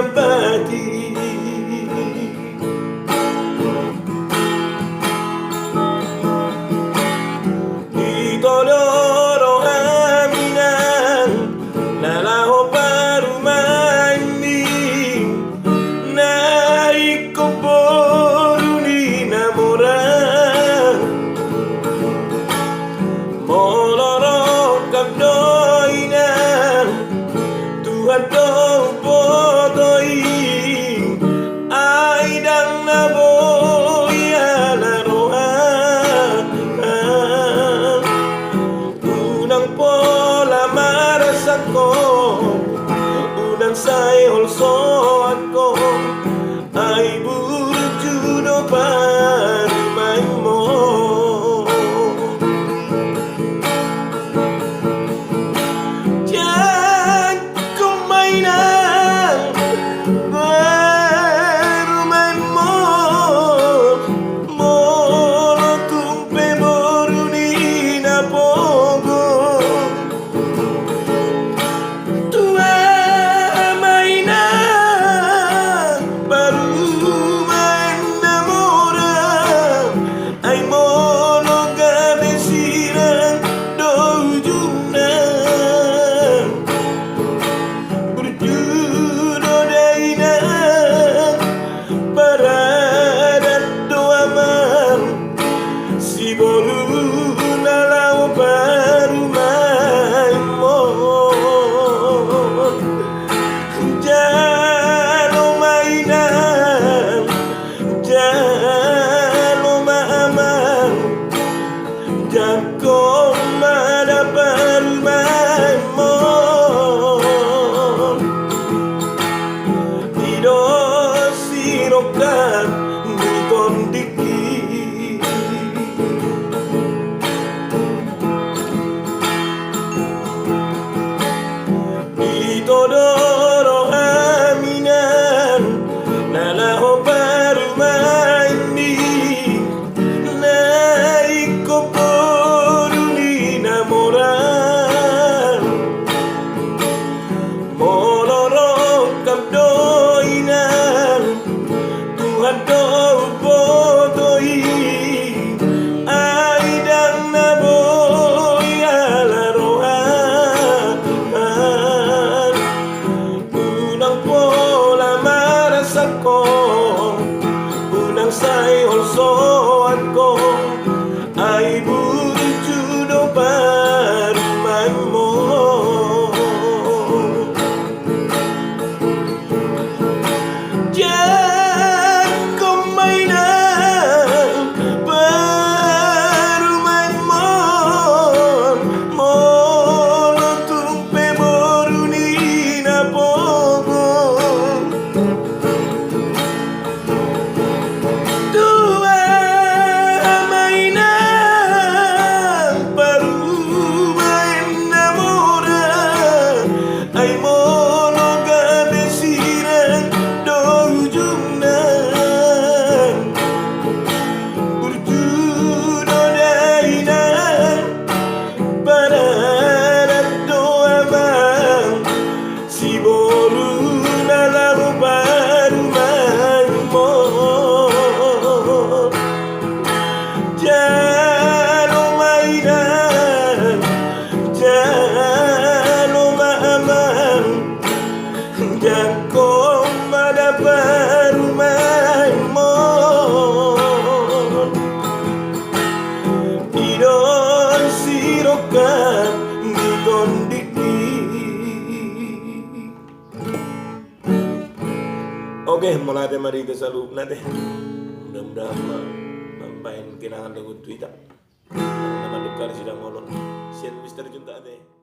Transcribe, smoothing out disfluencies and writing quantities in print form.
empati. Itodoro aminan nalaho parumaini naik koporu ni namoran molorok kabdoinan Tuhan kau potoi ai dan naboya narohan unang pola marasako unang sayol so ako ay burjudo parumay mo diyan kumainan parumay mo molo tumpe boruni na pogo tua mainan parumay namora ay mono kabesiran dojunan berjudo dainan paradat doaman si boru nalau parumay mo jalo mainan jalo maaman jako mada parumay mo ido sirokan di kondiki Itodoro aminan nalaho parumaini naik koporu ni namoran molorok kabdoinan Tuhan kau potoi ai dan naboya larohan unang pola marasako unang sayol so ako ay burjudo parumay mo diyan kumainan parumay mo molo tumpe boruni na pogo tua mainan parumay namora ay mono kabesiran dojunan berjudo dainan paradat doaman si boru nalau parumay mo jalo mainan jalo maaman jako mada parumay mo idon sirokan di kondiki. Oke, mulai dari mari ke salub nate. Mudah-mudahan main kenangan dengan Twitter. Nama dukar sidang ngolon. Sian Mister Junta ate.